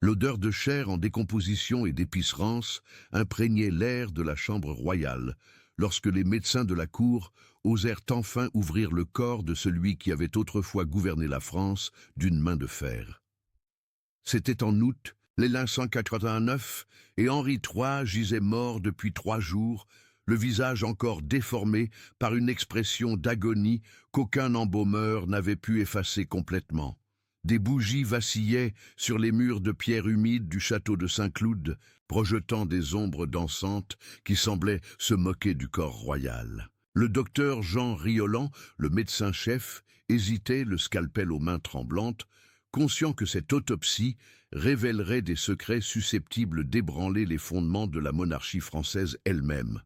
L'odeur de chair en décomposition et d'épices rances imprégnait l'air de la chambre royale, lorsque les médecins de la cour osèrent enfin ouvrir le corps de celui qui avait autrefois gouverné la France d'une main de fer. C'était en août, l'an 189, et Henri III gisait mort depuis 3 jours, le visage encore déformé par une expression d'agonie qu'aucun embaumeur n'avait pu effacer complètement. Des bougies vacillaient sur les murs de pierre humide du château de Saint-Cloud, projetant des ombres dansantes qui semblaient se moquer du corps royal. Le docteur Jean Rioland, le médecin-chef, hésitait, le scalpel aux mains tremblantes, conscient que cette autopsie révélerait des secrets susceptibles d'ébranler les fondements de la monarchie française elle-même.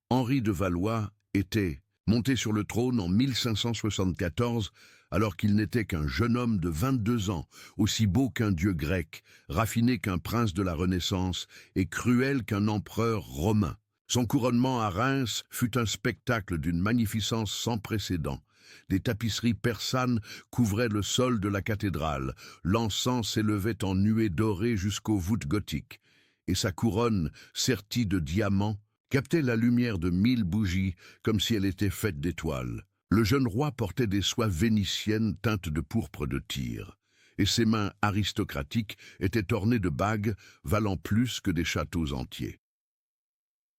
Henri de Valois était monté sur le trône en 1574, alors qu'il n'était qu'un jeune homme de 22 ans, aussi beau qu'un dieu grec, raffiné qu'un prince de la Renaissance et cruel qu'un empereur romain. Son couronnement à Reims fut un spectacle d'une magnificence sans précédent. Des tapisseries persanes couvraient le sol de la cathédrale, l'encens s'élevait en nuées dorées jusqu'aux voûtes gothiques, et sa couronne, sertie de diamants, captait la lumière de 1000 bougies comme si elle était faite d'étoiles. Le jeune roi portait des soies vénitiennes teintes de pourpre de Tyr, et ses mains aristocratiques étaient ornées de bagues valant plus que des châteaux entiers.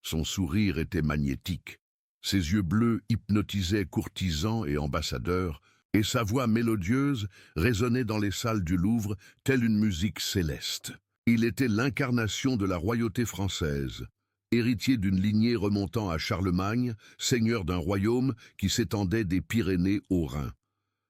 Son sourire était magnétique, ses yeux bleus hypnotisaient courtisans et ambassadeurs, et sa voix mélodieuse résonnait dans les salles du Louvre telle une musique céleste. Il était l'incarnation de la royauté française, héritier d'une lignée remontant à Charlemagne, seigneur d'un royaume qui s'étendait des Pyrénées au Rhin.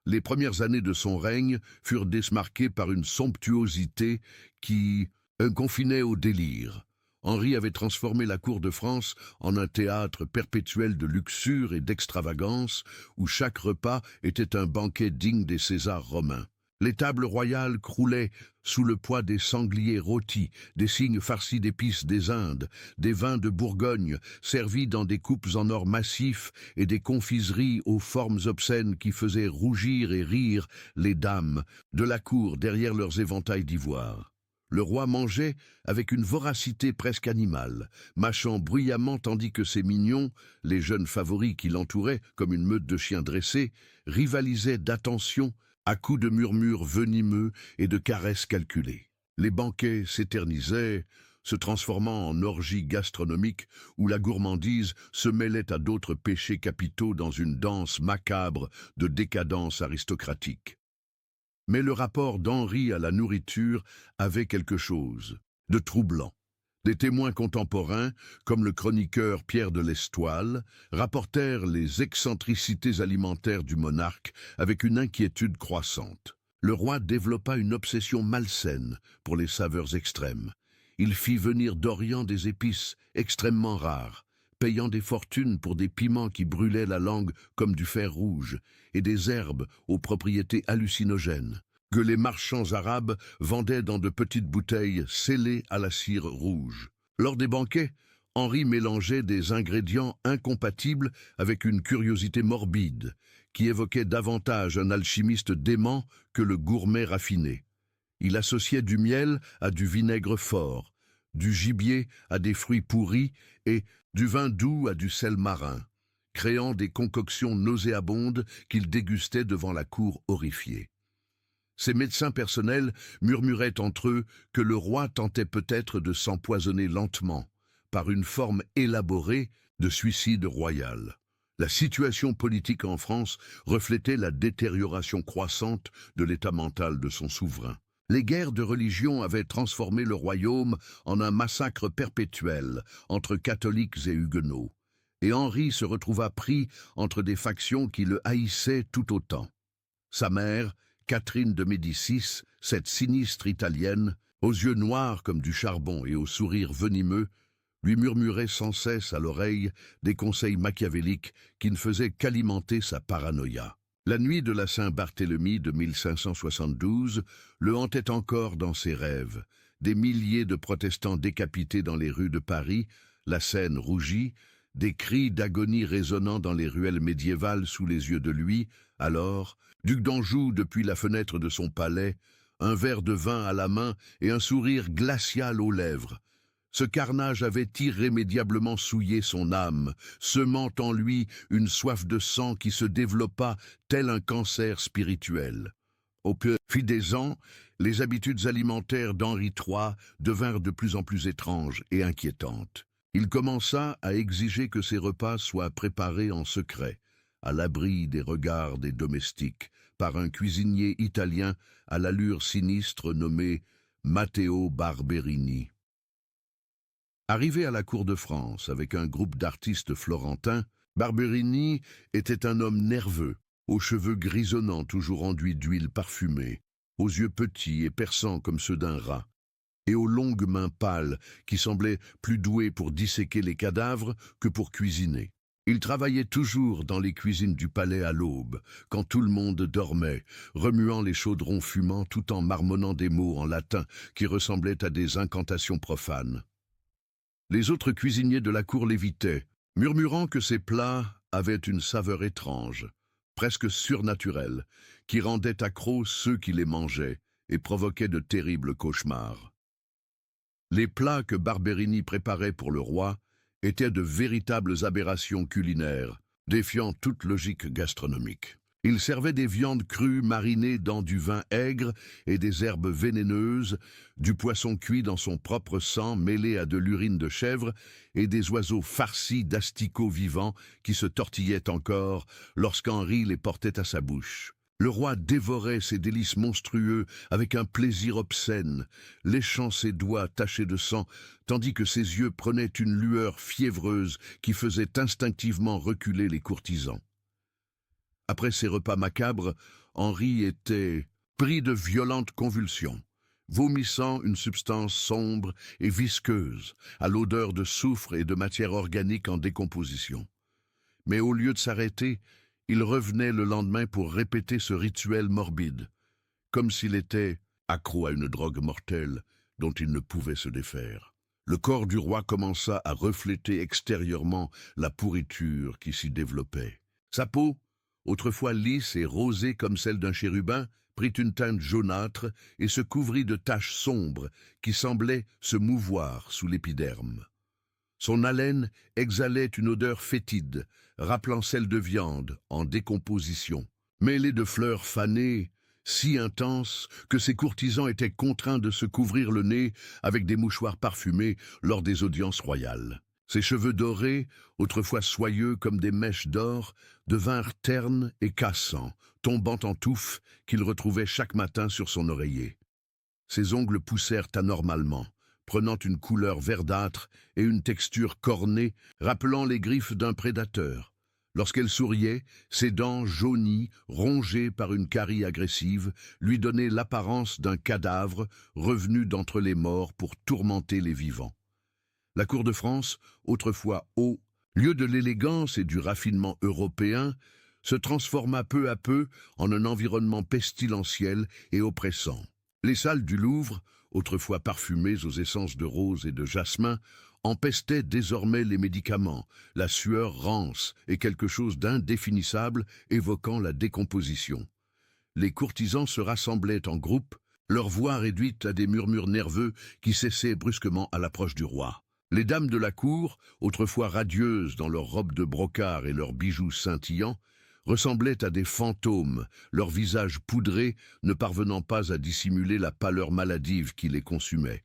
Les premières années de son règne furent marquées par une somptuosité qui confinait au délire. Henri avait transformé la cour de France en un théâtre perpétuel de luxure et d'extravagance, où chaque repas était un banquet digne des Césars romains. Les tables royales croulaient sous le poids des sangliers rôtis, des cygnes farcis d'épices des Indes, des vins de Bourgogne servis dans des coupes en or massif et des confiseries aux formes obscènes qui faisaient rougir et rire les dames de la cour derrière leurs éventails d'ivoire. Le roi mangeait avec une voracité presque animale, mâchant bruyamment tandis que ses mignons, les jeunes favoris qui l'entouraient comme une meute de chiens dressés, rivalisaient d'attention à coups de murmures venimeux et de caresses calculées. Les banquets s'éternisaient, se transformant en orgies gastronomiques où la gourmandise se mêlait à d'autres péchés capitaux dans une danse macabre de décadence aristocratique. Mais le rapport d'Henri à la nourriture avait quelque chose de troublant. Des témoins contemporains, comme le chroniqueur Pierre de l'Estoile, rapportèrent les excentricités alimentaires du monarque avec une inquiétude croissante. Le roi développa une obsession malsaine pour les saveurs extrêmes. Il fit venir d'Orient des épices extrêmement rares, payant des fortunes pour des piments qui brûlaient la langue comme du fer rouge, et des herbes aux propriétés hallucinogènes, que les marchands arabes vendaient dans de petites bouteilles scellées à la cire rouge. Lors des banquets, Henri mélangeait des ingrédients incompatibles avec une curiosité morbide, qui évoquait davantage un alchimiste dément que le gourmet raffiné. Il associait du miel à du vinaigre fort, du gibier à des fruits pourris et du vin doux à du sel marin, créant des concoctions nauséabondes qu'il dégustait devant la cour horrifiée. Ses médecins personnels murmuraient entre eux que le roi tentait peut-être de s'empoisonner lentement, par une forme élaborée de suicide royal. La situation politique en France reflétait la détérioration croissante de l'état mental de son souverain. Les guerres de religion avaient transformé le royaume en un massacre perpétuel entre catholiques et huguenots, et Henri se retrouva pris entre des factions qui le haïssaient tout autant. Sa mère, Catherine de Médicis, cette sinistre italienne, aux yeux noirs comme du charbon et au sourire venimeux, lui murmurait sans cesse à l'oreille des conseils machiavéliques qui ne faisaient qu'alimenter sa paranoïa. La nuit de la Saint-Barthélemy de 1572 le hantait encore dans ses rêves. Des milliers de protestants décapités dans les rues de Paris, la Seine rougie, des cris d'agonie résonnant dans les ruelles médiévales sous les yeux de lui, alors, duc d'Anjou depuis la fenêtre de son palais, un verre de vin à la main et un sourire glacial aux lèvres. Ce carnage avait irrémédiablement souillé son âme, semant en lui une soif de sang qui se développa tel un cancer spirituel. Au fil des ans, les habitudes alimentaires d'Henri III devinrent de plus en plus étranges et inquiétantes. Il commença à exiger que ses repas soient préparés en secret, à l'abri des regards des domestiques, par un cuisinier italien à l'allure sinistre nommé Matteo Barberini. Arrivé à la cour de France avec un groupe d'artistes florentins, Barberini était un homme nerveux, aux cheveux grisonnants toujours enduits d'huile parfumée, aux yeux petits et perçants comme ceux d'un rat, et aux longues mains pâles qui semblaient plus douées pour disséquer les cadavres que pour cuisiner. Il travaillait toujours dans les cuisines du palais à l'aube, quand tout le monde dormait, remuant les chaudrons fumants tout en marmonnant des mots en latin qui ressemblaient à des incantations profanes. Les autres cuisiniers de la cour l'évitaient, murmurant que ces plats avaient une saveur étrange, presque surnaturelle, qui rendait accros ceux qui les mangeaient et provoquait de terribles cauchemars. Les plats que Barberini préparait pour le roi étaient de véritables aberrations culinaires, défiant toute logique gastronomique. Il servait des viandes crues marinées dans du vin aigre et des herbes vénéneuses, du poisson cuit dans son propre sang mêlé à de l'urine de chèvre et des oiseaux farcis d'asticots vivants qui se tortillaient encore lorsqu'Henri les portait à sa bouche. Le roi dévorait ces délices monstrueux avec un plaisir obscène, léchant ses doigts tachés de sang, tandis que ses yeux prenaient une lueur fiévreuse qui faisait instinctivement reculer les courtisans. Après ces repas macabres, Henri était pris de violentes convulsions, vomissant une substance sombre et visqueuse, à l'odeur de soufre et de matière organique en décomposition. Mais au lieu de s'arrêter, il revenait le lendemain pour répéter ce rituel morbide, comme s'il était accro à une drogue mortelle dont il ne pouvait se défaire. Le corps du roi commença à refléter extérieurement la pourriture qui s'y développait. Sa peau, autrefois lisse et rosée comme celle d'un chérubin, prit une teinte jaunâtre et se couvrit de taches sombres qui semblaient se mouvoir sous l'épiderme. Son haleine exhalait une odeur fétide, rappelant celle de viande en décomposition, mêlée de fleurs fanées, si intense que ses courtisans étaient contraints de se couvrir le nez avec des mouchoirs parfumés lors des audiences royales. Ses cheveux dorés, autrefois soyeux comme des mèches d'or, devinrent ternes et cassants, tombant en touffes qu'il retrouvait chaque matin sur son oreiller. Ses ongles poussèrent anormalement, prenant une couleur verdâtre et une texture cornée, rappelant les griffes d'un prédateur. Lorsqu'elle souriait, ses dents jaunies, rongées par une carie agressive, lui donnaient l'apparence d'un cadavre revenu d'entre les morts pour tourmenter les vivants. La cour de France, autrefois haut, lieu de l'élégance et du raffinement européen, se transforma peu à peu en un environnement pestilentiel et oppressant. Les salles du Louvre, autrefois parfumées aux essences de rose et de jasmin, empestaient désormais les médicaments, la sueur rance et quelque chose d'indéfinissable évoquant la décomposition. Les courtisans se rassemblaient en groupe, leur voix réduite à des murmures nerveux qui cessaient brusquement à l'approche du roi. Les dames de la cour, autrefois radieuses dans leurs robes de brocart et leurs bijoux scintillants, ressemblaient à des fantômes, leurs visages poudrés ne parvenant pas à dissimuler la pâleur maladive qui les consumait.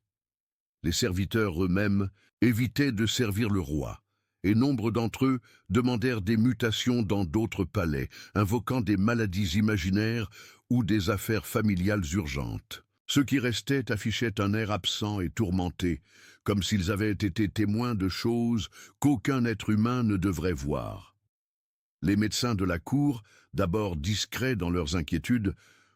Les serviteurs eux-mêmes évitaient de servir le roi, et nombre d'entre eux demandèrent des mutations dans d'autres palais, invoquant des maladies imaginaires ou des affaires familiales urgentes. Ceux qui restaient affichaient un air absent et tourmenté, comme s'ils avaient été témoins de choses qu'aucun être humain ne devrait voir. Les médecins de la cour, d'abord discrets dans leurs inquiétudes,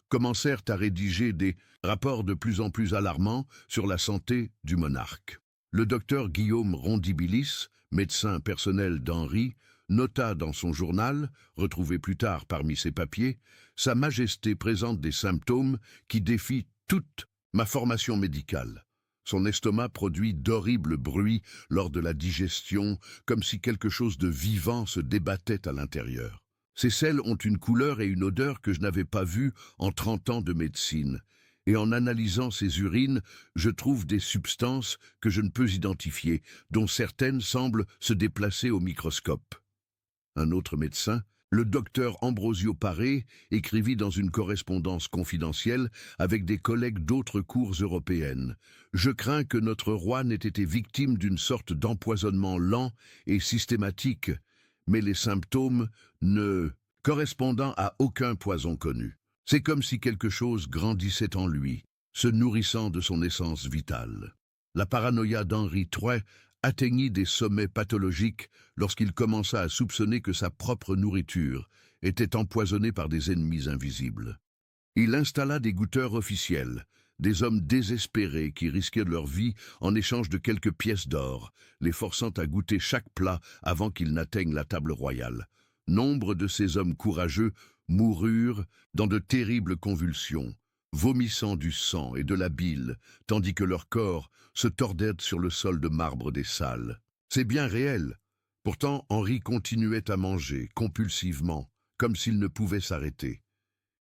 commencèrent à rédiger des rapports de plus en plus alarmants sur la santé du monarque. Le docteur Guillaume Rondibilis, médecin personnel d'Henri, nota dans son journal, retrouvé plus tard parmi ses papiers, « Sa Majesté présente des symptômes qui défient toute ma formation médicale. Son estomac produit d'horribles bruits lors de la digestion, comme si quelque chose de vivant se débattait à l'intérieur. Ses selles ont une couleur et une odeur que je n'avais pas vues en 30 ans de médecine, et en analysant ses urines, je trouve des substances que je ne peux identifier, dont certaines semblent se déplacer au microscope. Un autre médecin, le docteur Ambrosio Paré, écrivit dans une correspondance confidentielle avec des collègues d'autres cours européennes. Je crains que notre roi n'ait été victime d'une sorte d'empoisonnement lent et systématique, mais les symptômes ne correspondant à aucun poison connu. C'est comme si quelque chose grandissait en lui, se nourrissant de son essence vitale. La paranoïa d'Henri III atteignit des sommets pathologiques lorsqu'il commença à soupçonner que sa propre nourriture était empoisonnée par des ennemis invisibles. Il installa des goûteurs officiels, des hommes désespérés qui risquaient leur vie en échange de quelques pièces d'or, les forçant à goûter chaque plat avant qu'ils n'atteignent la table royale. Nombre de ces hommes courageux moururent dans de terribles convulsions, vomissant du sang et de la bile, tandis que leurs corps se tordaient sur le sol de marbre des salles. C'est bien réel. Pourtant, Henri continuait à manger, compulsivement, comme s'il ne pouvait s'arrêter.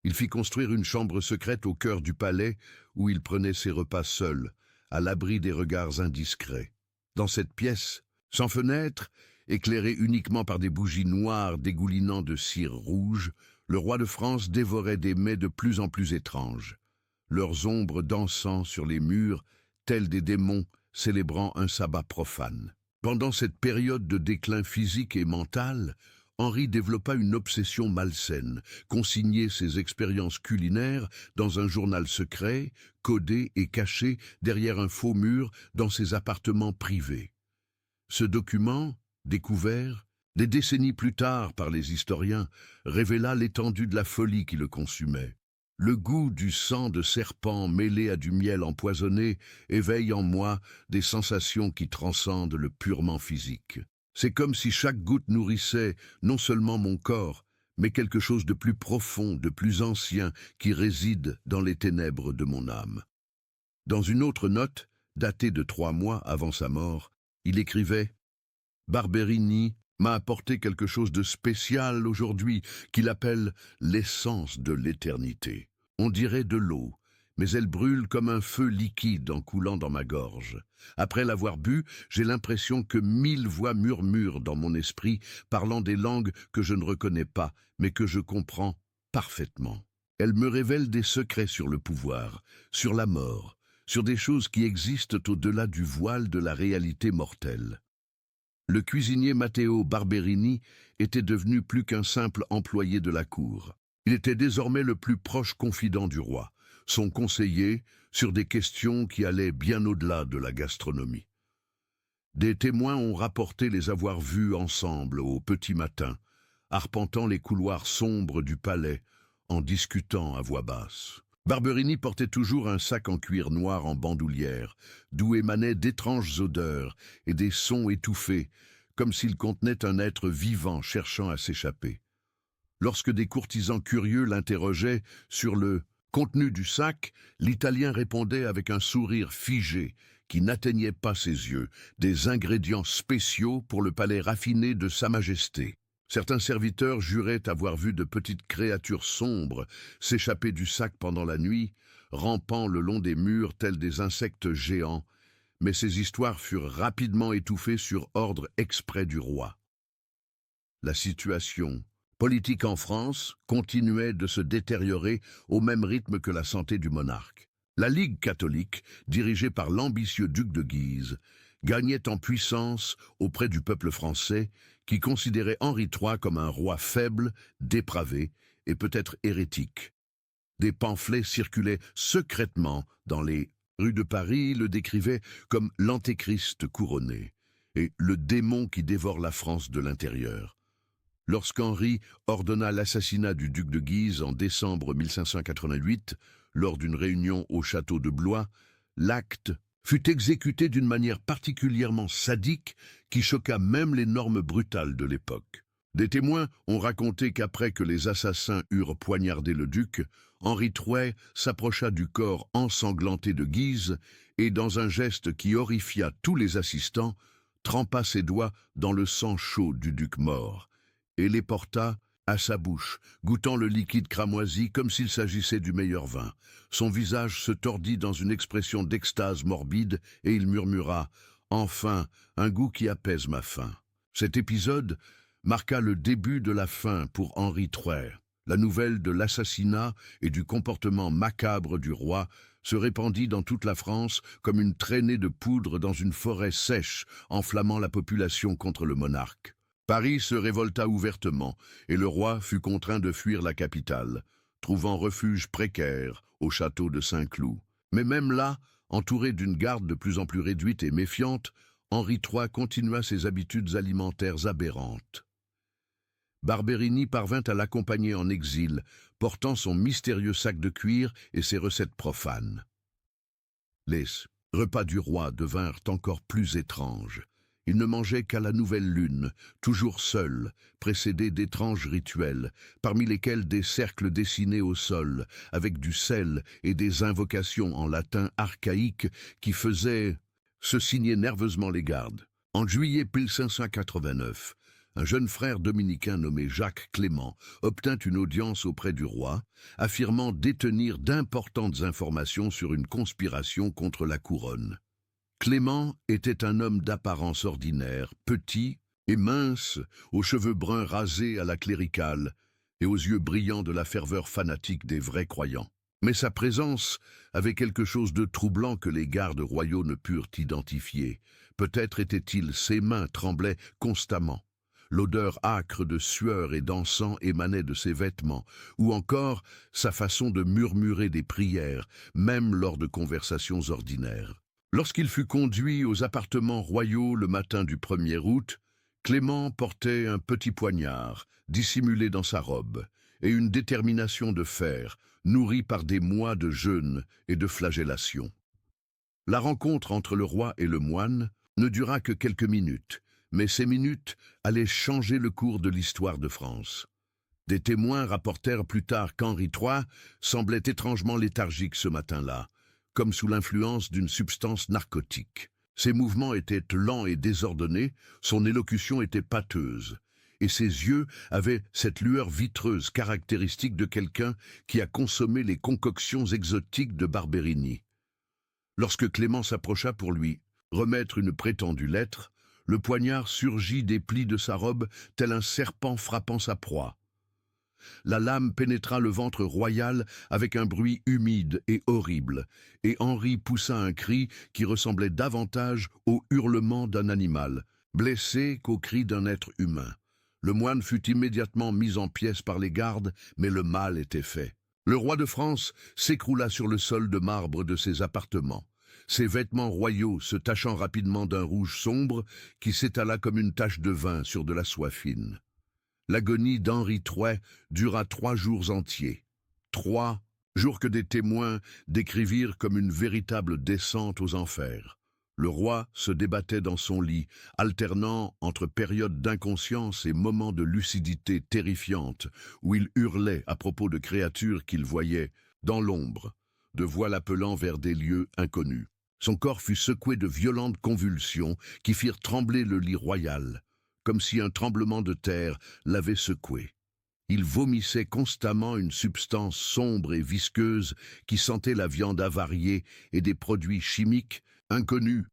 Il fit construire une chambre secrète au cœur du palais où il prenait ses repas seul, à l'abri des regards indiscrets. Dans cette pièce, sans fenêtre, éclairée uniquement par des bougies noires dégoulinant de cire rouge, le roi de France dévorait des mets de plus en plus étranges, leurs ombres dansant sur les murs, tels des démons célébrant un sabbat profane. Pendant cette période de déclin physique et mental, Henri développa une obsession malsaine, consignait ses expériences culinaires dans un journal secret, codé et caché derrière un faux mur dans ses appartements privés. Ce document, découvert des décennies plus tard par les historiens, révéla l'étendue de la folie qui le consumait. Le goût du sang de serpent mêlé à du miel empoisonné éveille en moi des sensations qui transcendent le purement physique. C'est comme si chaque goutte nourrissait non seulement mon corps, mais quelque chose de plus profond, de plus ancien, qui réside dans les ténèbres de mon âme. Dans une autre note, datée de 3 mois avant sa mort, il écrivait « Barberini m'a apporté quelque chose de spécial aujourd'hui qu'il appelle l'essence de l'éternité. On dirait de l'eau, mais elle brûle comme un feu liquide en coulant dans ma gorge. Après l'avoir bu, j'ai l'impression que 1000 voix murmurent dans mon esprit, parlant des langues que je ne reconnais pas, mais que je comprends parfaitement. Elle me révèle des secrets sur le pouvoir, sur la mort, sur des choses qui existent au-delà du voile de la réalité mortelle. » Le cuisinier Matteo Barberini était devenu plus qu'un simple employé de la cour. Il était désormais le plus proche confident du roi, son conseiller sur des questions qui allaient bien au-delà de la gastronomie. Des témoins ont rapporté les avoir vus ensemble au petit matin, arpentant les couloirs sombres du palais, en discutant à voix basse. Barberini portait toujours un sac en cuir noir en bandoulière, d'où émanaient d'étranges odeurs et des sons étouffés, comme s'il contenait un être vivant cherchant à s'échapper. Lorsque des courtisans curieux l'interrogeaient sur le contenu du sac, l'Italien répondait avec un sourire figé qui n'atteignait pas ses yeux, des ingrédients spéciaux pour le palais raffiné de Sa Majesté. Certains serviteurs juraient avoir vu de petites créatures sombres s'échapper du sac pendant la nuit, rampant le long des murs tels des insectes géants, mais ces histoires furent rapidement étouffées sur ordre exprès du roi. La situation politique en France continuait de se détériorer au même rythme que la santé du monarque. La Ligue catholique, dirigée par l'ambitieux duc de Guise, gagnait en puissance auprès du peuple français qui considérait Henri III comme un roi faible, dépravé et peut-être hérétique. Des pamphlets circulaient secrètement dans les rues de Paris, le décrivaient comme l'antéchrist couronné et le démon qui dévore la France de l'intérieur. Lorsqu'Henri ordonna l'assassinat du duc de Guise en décembre 1588, lors d'une réunion au château de Blois, l'acte fut exécuté d'une manière particulièrement sadique qui choqua même les normes brutales de l'époque. Des témoins ont raconté qu'après que les assassins eurent poignardé le duc, Henri III s'approcha du corps ensanglanté de Guise et, dans un geste qui horrifia tous les assistants, trempa ses doigts dans le sang chaud du duc mort et les porta à sa bouche, goûtant le liquide cramoisi comme s'il s'agissait du meilleur vin. Son visage se tordit dans une expression d'extase morbide et il murmura « Enfin, un goût qui apaise ma faim ». Cet épisode marqua le début de la fin pour Henri III. La nouvelle de l'assassinat et du comportement macabre du roi se répandit dans toute la France comme une traînée de poudre dans une forêt sèche, enflammant la population contre le monarque. Paris se révolta ouvertement et le roi fut contraint de fuir la capitale, trouvant refuge précaire au château de Saint-Cloud. Mais même là, entouré d'une garde de plus en plus réduite et méfiante, Henri III continua ses habitudes alimentaires aberrantes. Barberini parvint à l'accompagner en exil, portant son mystérieux sac de cuir et ses recettes profanes. Les repas du roi devinrent encore plus étranges. Il ne mangeait qu'à la nouvelle lune, toujours seul, précédé d'étranges rituels, parmi lesquels des cercles dessinés au sol, avec du sel et des invocations en latin archaïque qui faisaient se signer nerveusement les gardes. En juillet 1589, un jeune frère dominicain nommé Jacques Clément obtint une audience auprès du roi, affirmant détenir d'importantes informations sur une conspiration contre la couronne. Clément était un homme d'apparence ordinaire, petit et mince, aux cheveux bruns rasés à la cléricale et aux yeux brillants de la ferveur fanatique des vrais croyants. Mais sa présence avait quelque chose de troublant que les gardes royaux ne purent identifier. Peut-être était-il ses mains tremblaient constamment. L'odeur âcre de sueur et d'encens émanait de ses vêtements, ou encore sa façon de murmurer des prières, même lors de conversations ordinaires. Lorsqu'il fut conduit aux appartements royaux le matin du 1er août, Clément portait un petit poignard, dissimulé dans sa robe, et une détermination de fer, nourrie par des mois de jeûne et de flagellation. La rencontre entre le roi et le moine ne dura que quelques minutes, mais ces minutes allaient changer le cours de l'histoire de France. Des témoins rapportèrent plus tard qu'Henri III semblait étrangement léthargique ce matin-là, comme sous l'influence d'une substance narcotique. Ses mouvements étaient lents et désordonnés, son élocution était pâteuse, et ses yeux avaient cette lueur vitreuse caractéristique de quelqu'un qui a consommé les concoctions exotiques de Barberini. Lorsque Clément s'approcha pour lui remettre une prétendue lettre, le poignard surgit des plis de sa robe tel un serpent frappant sa proie. La lame pénétra le ventre royal avec un bruit humide et horrible, et Henri poussa un cri qui ressemblait davantage au hurlement d'un animal, blessé qu'au cri d'un être humain. Le moine fut immédiatement mis en pièces par les gardes, mais le mal était fait. Le roi de France s'écroula sur le sol de marbre de ses appartements, ses vêtements royaux se tachant rapidement d'un rouge sombre qui s'étala comme une tache de vin sur de la soie fine. L'agonie d'Henri III dura 3 jours entiers. 3 jours que des témoins décrivirent comme une véritable descente aux enfers. Le roi se débattait dans son lit, alternant entre périodes d'inconscience et moments de lucidité terrifiante, où il hurlait à propos de créatures qu'il voyait dans l'ombre, de voix l'appelant vers des lieux inconnus. Son corps fut secoué de violentes convulsions qui firent trembler le lit royal, comme si un tremblement de terre l'avait secoué. Il vomissait constamment une substance sombre et visqueuse qui sentait la viande avariée et des produits chimiques inconnus,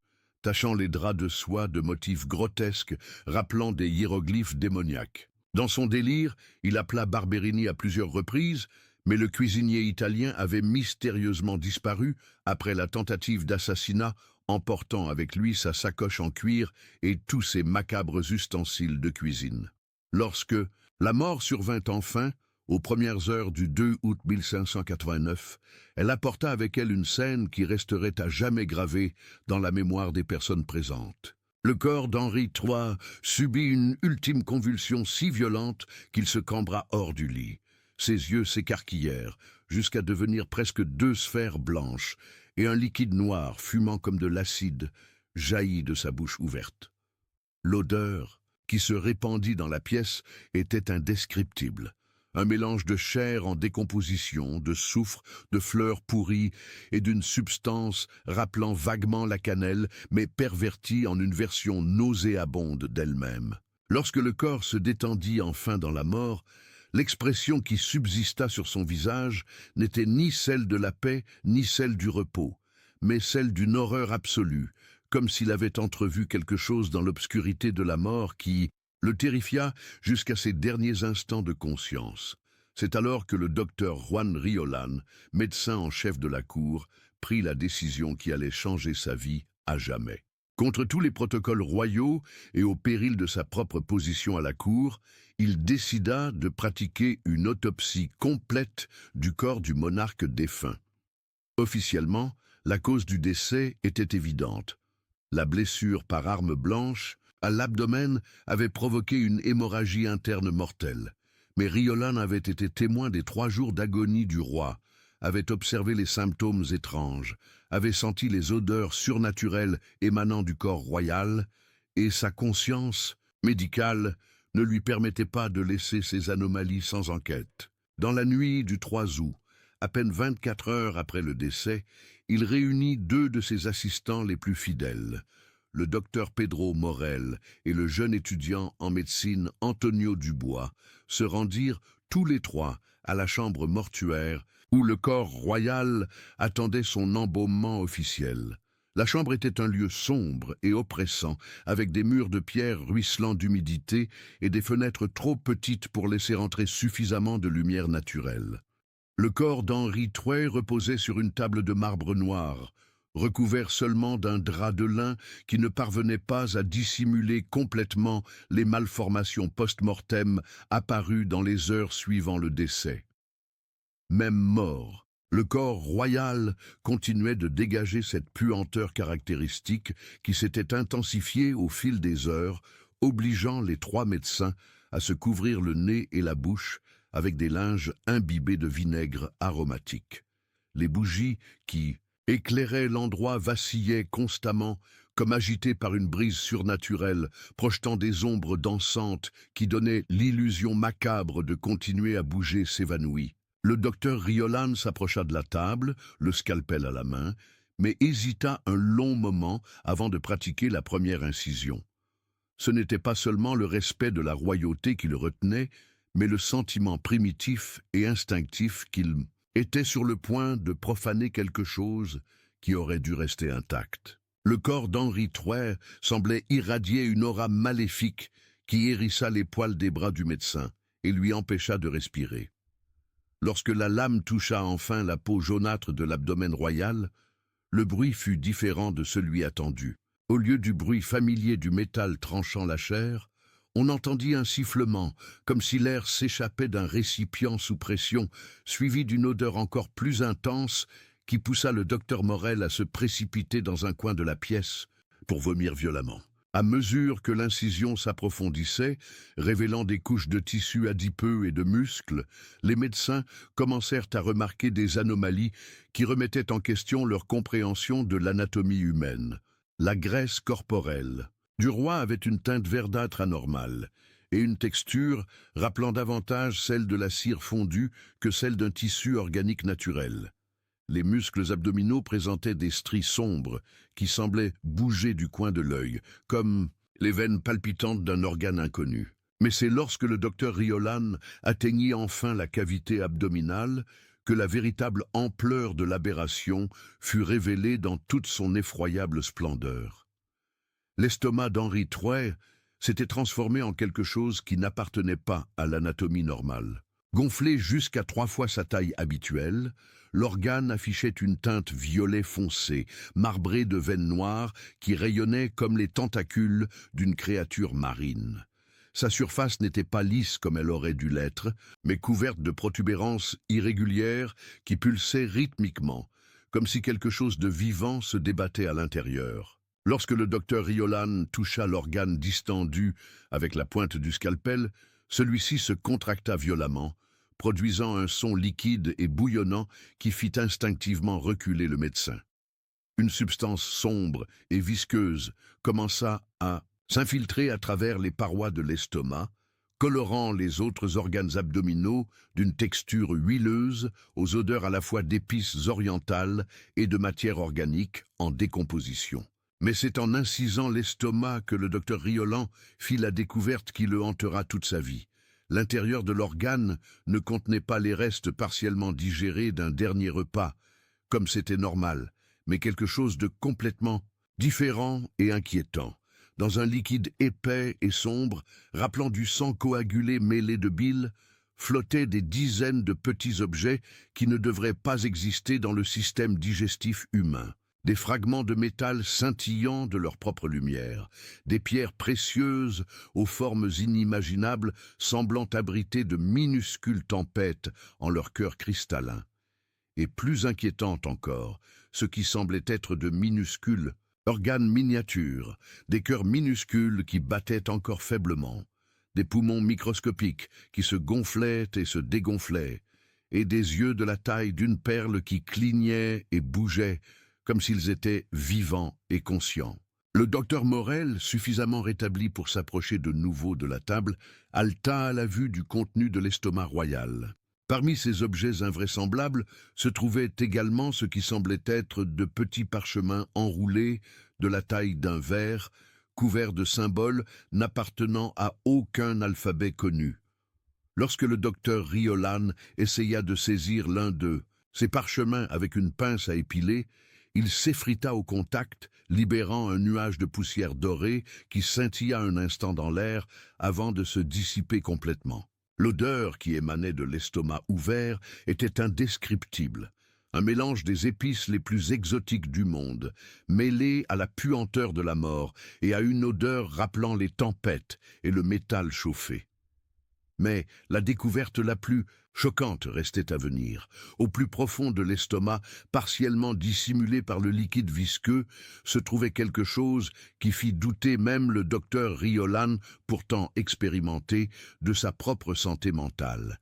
tachant les draps de soie de motifs grotesques rappelant des hiéroglyphes démoniaques. Dans son délire, il appela Barberini à plusieurs reprises, mais le cuisinier italien avait mystérieusement disparu après la tentative d'assassinat, emportant avec lui sa sacoche en cuir et tous ses macabres ustensiles de cuisine. Lorsque la mort survint enfin, aux premières heures du 2 août 1589, elle apporta avec elle une scène qui resterait à jamais gravée dans la mémoire des personnes présentes. Le corps d'Henri III subit une ultime convulsion si violente qu'il se cambra hors du lit. Ses yeux s'écarquillèrent jusqu'à devenir presque 2 sphères blanches, et un liquide noir, fumant comme de l'acide, jaillit de sa bouche ouverte. L'odeur qui se répandit dans la pièce était indescriptible. Un mélange de chair en décomposition, de soufre, de fleurs pourries et d'une substance rappelant vaguement la cannelle, mais pervertie en une version nauséabonde d'elle-même. Lorsque le corps se détendit enfin dans la mort, L'expression qui subsista sur son visage n'était ni celle de la paix, ni celle du repos, mais celle d'une horreur absolue, comme s'il avait entrevu quelque chose dans l'obscurité de la mort qui le terrifia jusqu'à ses derniers instants de conscience. C'est alors que le docteur Juan Riolan, médecin en chef de la cour, prit la décision qui allait changer sa vie à jamais. Contre tous les protocoles royaux et au péril de sa propre position à la cour, il décida de pratiquer une autopsie complète du corps du monarque défunt. Officiellement, la cause du décès était évidente. La blessure par arme blanche à l'abdomen avait provoqué une hémorragie interne mortelle. Mais Riolan avait été témoin des 3 jours d'agonie du roi, avait observé les symptômes étranges, avait senti les odeurs surnaturelles émanant du corps royal, et sa conscience médicale ne lui permettait pas de laisser ces anomalies sans enquête. Dans la nuit du 3 août, à peine 24 heures après le décès, il réunit 2 de ses assistants les plus fidèles, le docteur Pedro Morel et le jeune étudiant en médecine Antonio Dubois, se rendirent tous les 3 à la chambre mortuaire où le corps royal attendait son embaumement officiel. La chambre était un lieu sombre et oppressant, avec des murs de pierre ruisselant d'humidité et des fenêtres trop petites pour laisser entrer suffisamment de lumière naturelle. Le corps d'Henri Thouet reposait sur une table de marbre noir, recouvert seulement d'un drap de lin qui ne parvenait pas à dissimuler complètement les malformations post-mortem apparues dans les heures suivant le décès. Même mort, le corps royal continuait de dégager cette puanteur caractéristique qui s'était intensifiée au fil des heures, obligeant les 3 médecins à se couvrir le nez et la bouche avec des linges imbibés de vinaigre aromatique. Les bougies qui éclairaient l'endroit vacillaient constamment, comme agitées par une brise surnaturelle, projetant des ombres dansantes qui donnaient l'illusion macabre de continuer à bouger s'évanouit. Le docteur Riolan s'approcha de la table, le scalpel à la main, mais hésita un long moment avant de pratiquer la première incision. Ce n'était pas seulement le respect de la royauté qui le retenait, mais le sentiment primitif et instinctif qu'il était sur le point de profaner quelque chose qui aurait dû rester intact. Le corps d'Henri Thouet semblait irradier une aura maléfique qui hérissa les poils des bras du médecin et lui empêcha de respirer. Lorsque la lame toucha enfin la peau jaunâtre de l'abdomen royal, le bruit fut différent de celui attendu. Au lieu du bruit familier du métal tranchant la chair, on entendit un sifflement, comme si l'air s'échappait d'un récipient sous pression, suivi d'une odeur encore plus intense qui poussa le docteur Morel à se précipiter dans un coin de la pièce pour vomir violemment. À mesure que l'incision s'approfondissait, révélant des couches de tissu adipeux et de muscles, les médecins commencèrent à remarquer des anomalies qui remettaient en question leur compréhension de l'anatomie humaine. La graisse corporelle du roi avait une teinte verdâtre anormale et une texture rappelant davantage celle de la cire fondue que celle d'un tissu organique naturel. Les muscles abdominaux présentaient des stries sombres qui semblaient bouger du coin de l'œil, comme les veines palpitantes d'un organe inconnu. Mais c'est lorsque le docteur Riolan atteignit enfin la cavité abdominale que la véritable ampleur de l'aberration fut révélée dans toute son effroyable splendeur. L'estomac d'Henri Thouet s'était transformé en quelque chose qui n'appartenait pas à l'anatomie normale. Gonflé jusqu'à 3 fois sa taille habituelle, l'organe affichait une teinte violet foncé, marbrée de veines noires qui rayonnaient comme les tentacules d'une créature marine. Sa surface n'était pas lisse comme elle aurait dû l'être, mais couverte de protubérances irrégulières qui pulsaient rythmiquement, comme si quelque chose de vivant se débattait à l'intérieur. Lorsque le docteur Riolan toucha l'organe distendu avec la pointe du scalpel, celui-ci se contracta violemment, produisant un son liquide et bouillonnant qui fit instinctivement reculer le médecin. Une substance sombre et visqueuse commença à s'infiltrer à travers les parois de l'estomac, colorant les autres organes abdominaux d'une texture huileuse aux odeurs à la fois d'épices orientales et de matière organique en décomposition. Mais c'est en incisant l'estomac que le docteur Riolan fit la découverte qui le hantera toute sa vie. L'intérieur de l'organe ne contenait pas les restes partiellement digérés d'un dernier repas, comme c'était normal, mais quelque chose de complètement différent et inquiétant. Dans un liquide épais et sombre, rappelant du sang coagulé mêlé de bile, flottaient des dizaines de petits objets qui ne devraient pas exister dans le système digestif humain. Des fragments de métal scintillant de leur propre lumière, des pierres précieuses aux formes inimaginables semblant abriter de minuscules tempêtes en leur cœur cristallin. Et plus inquiétante encore, ce qui semblait être de minuscules organes miniatures, des cœurs minuscules qui battaient encore faiblement, des poumons microscopiques qui se gonflaient et se dégonflaient, et des yeux de la taille d'une perle qui clignaient et bougeaient, comme s'ils étaient vivants et conscients. Le docteur Morel, suffisamment rétabli pour s'approcher de nouveau de la table, haleta à la vue du contenu de l'estomac royal. Parmi ces objets invraisemblables se trouvaient également ce qui semblait être de petits parchemins enroulés de la taille d'un verre, couverts de symboles n'appartenant à aucun alphabet connu. Lorsque le docteur Riolan essaya de saisir l'un d'eux, ces parchemins avec une pince à épiler, il s'effrita au contact, libérant un nuage de poussière dorée qui scintilla un instant dans l'air avant de se dissiper complètement. L'odeur qui émanait de l'estomac ouvert était indescriptible, un mélange des épices les plus exotiques du monde, mêlé à la puanteur de la mort et à une odeur rappelant les tempêtes et le métal chauffé. Mais la découverte la plus choquante restait à venir. Au plus profond de l'estomac, partiellement dissimulé par le liquide visqueux, se trouvait quelque chose qui fit douter même le docteur Riolan, pourtant expérimenté, de sa propre santé mentale.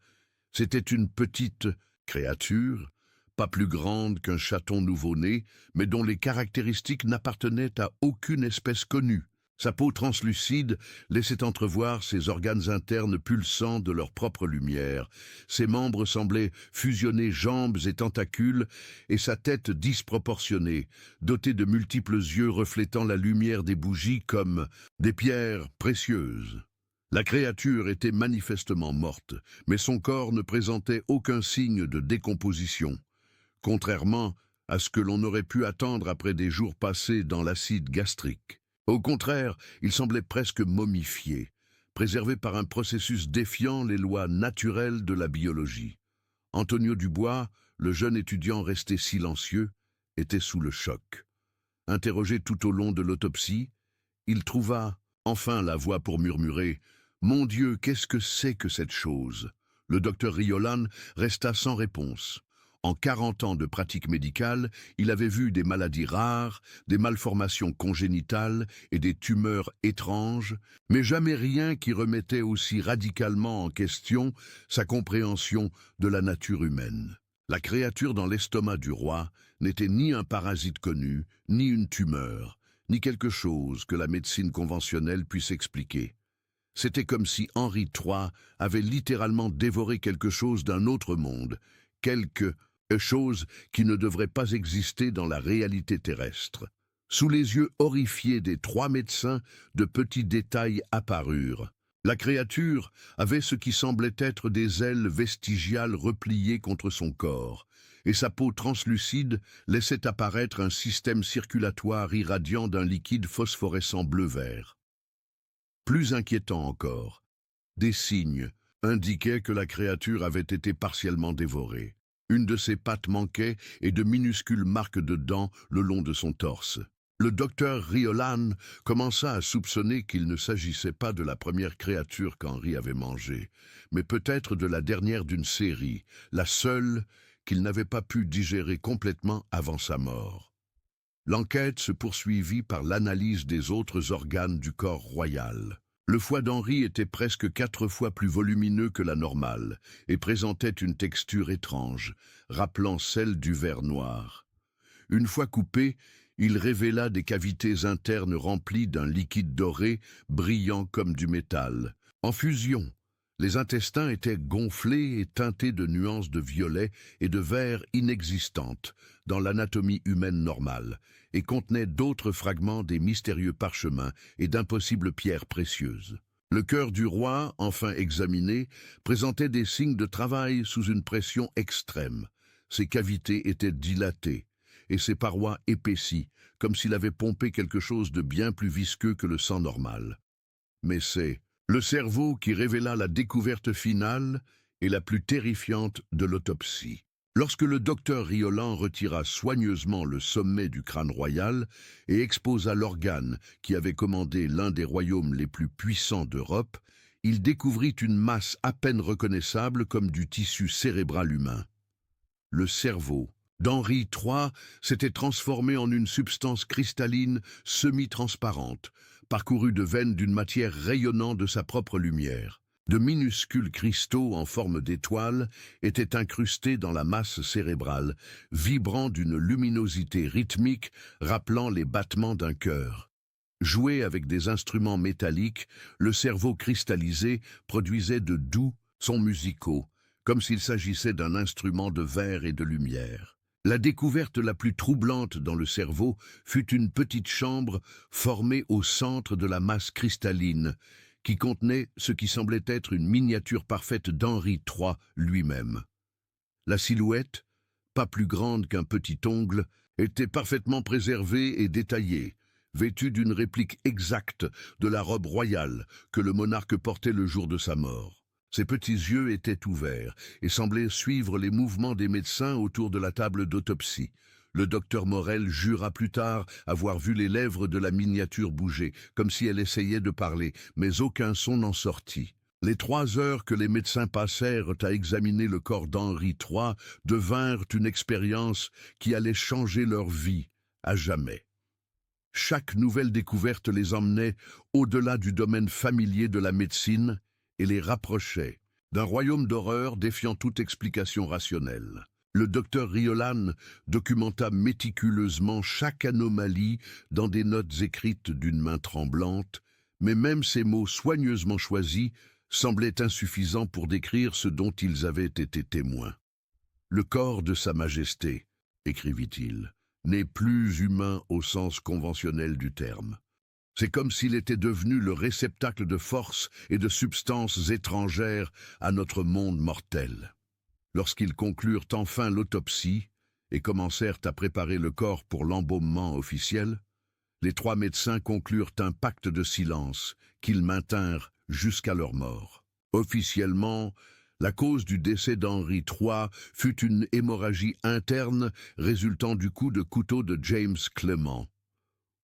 C'était une petite créature, pas plus grande qu'un chaton nouveau-né, mais dont les caractéristiques n'appartenaient à aucune espèce connue. Sa peau translucide laissait entrevoir ses organes internes pulsant de leur propre lumière. Ses membres semblaient fusionner jambes et tentacules, et sa tête disproportionnée, dotée de multiples yeux reflétant la lumière des bougies comme des pierres précieuses. La créature était manifestement morte, mais son corps ne présentait aucun signe de décomposition, contrairement à ce que l'on aurait pu attendre après des jours passés dans l'acide gastrique. Au contraire, il semblait presque momifié, préservé par un processus défiant les lois naturelles de la biologie. Antonio Dubois, le jeune étudiant resté silencieux, était sous le choc. Interrogé tout au long de l'autopsie, il trouva enfin la voix pour murmurer « Mon Dieu, qu'est-ce que c'est que cette chose ?» Le docteur Riolan resta sans réponse. En 40 ans de pratique médicale, il avait vu des maladies rares, des malformations congénitales et des tumeurs étranges, mais jamais rien qui remettait aussi radicalement en question sa compréhension de la nature humaine. La créature dans l'estomac du roi n'était ni un parasite connu, ni une tumeur, ni quelque chose que la médecine conventionnelle puisse expliquer. C'était comme si Henri III avait littéralement dévoré quelque chose d'un autre monde, quelque chose qui ne devrait pas exister dans la réalité terrestre. Sous les yeux horrifiés des 3 médecins, de petits détails apparurent. La créature avait ce qui semblait être des ailes vestigiales repliées contre son corps, et sa peau translucide laissait apparaître un système circulatoire irradiant d'un liquide phosphorescent bleu-vert. Plus inquiétant encore, des signes indiquaient que la créature avait été partiellement dévorée. Une de ses pattes manquait et de minuscules marques de dents le long de son torse. Le docteur Riolan commença à soupçonner qu'il ne s'agissait pas de la première créature qu'Henri avait mangée, mais peut-être de la dernière d'une série, la seule qu'il n'avait pas pu digérer complètement avant sa mort. L'enquête se poursuivit par l'analyse des autres organes du corps royal. Le foie d'Henri était presque 4 fois plus volumineux que la normale et présentait une texture étrange, rappelant celle du verre noir. Une fois coupé, il révéla des cavités internes remplies d'un liquide doré, brillant comme du métal. En fusion, les intestins étaient gonflés et teintés de nuances de violet et de vert inexistantes dans l'anatomie humaine normale, et contenaient d'autres fragments des mystérieux parchemins et d'impossibles pierres précieuses. Le cœur du roi, enfin examiné, présentait des signes de travail sous une pression extrême. Ses cavités étaient dilatées et ses parois épaissies, comme s'il avait pompé quelque chose de bien plus visqueux que le sang normal. Mais c'est le cerveau qui révéla la découverte finale et la plus terrifiante de l'autopsie. Lorsque le docteur Riolan retira soigneusement le sommet du crâne royal et exposa l'organe qui avait commandé l'un des royaumes les plus puissants d'Europe, il découvrit une masse à peine reconnaissable comme du tissu cérébral humain. Le cerveau d'Henri III s'était transformé en une substance cristalline semi-transparente, parcourue de veines d'une matière rayonnant de sa propre lumière. De minuscules cristaux en forme d'étoiles étaient incrustés dans la masse cérébrale, vibrant d'une luminosité rythmique rappelant les battements d'un cœur. Joué avec des instruments métalliques, le cerveau cristallisé produisait de doux sons musicaux, comme s'il s'agissait d'un instrument de verre et de lumière. La découverte la plus troublante dans le cerveau fut une petite chambre formée au centre de la masse cristalline, qui contenait ce qui semblait être une miniature parfaite d'Henri III lui-même. La silhouette, pas plus grande qu'un petit ongle, était parfaitement préservée et détaillée, vêtue d'une réplique exacte de la robe royale que le monarque portait le jour de sa mort. Ses petits yeux étaient ouverts et semblaient suivre les mouvements des médecins autour de la table d'autopsie. Le docteur Morel jura plus tard avoir vu les lèvres de la miniature bouger, comme si elle essayait de parler, mais aucun son n'en sortit. Les 3 heures que les médecins passèrent à examiner le corps d'Henri III devinrent une expérience qui allait changer leur vie à jamais. Chaque nouvelle découverte les emmenait au-delà du domaine familier de la médecine et les rapprochait d'un royaume d'horreur défiant toute explication rationnelle. Le docteur Riolan documenta méticuleusement chaque anomalie dans des notes écrites d'une main tremblante, mais même ces mots soigneusement choisis semblaient insuffisants pour décrire ce dont ils avaient été témoins. « Le corps de Sa Majesté, écrivit-il, n'est plus humain au sens conventionnel du terme. C'est comme s'il était devenu le réceptacle de forces et de substances étrangères à notre monde mortel. » Lorsqu'ils conclurent enfin l'autopsie et commencèrent à préparer le corps pour l'embaumement officiel, les 3 médecins conclurent un pacte de silence qu'ils maintinrent jusqu'à leur mort. Officiellement, la cause du décès d'Henri III fut une hémorragie interne résultant du coup de couteau de James Clement.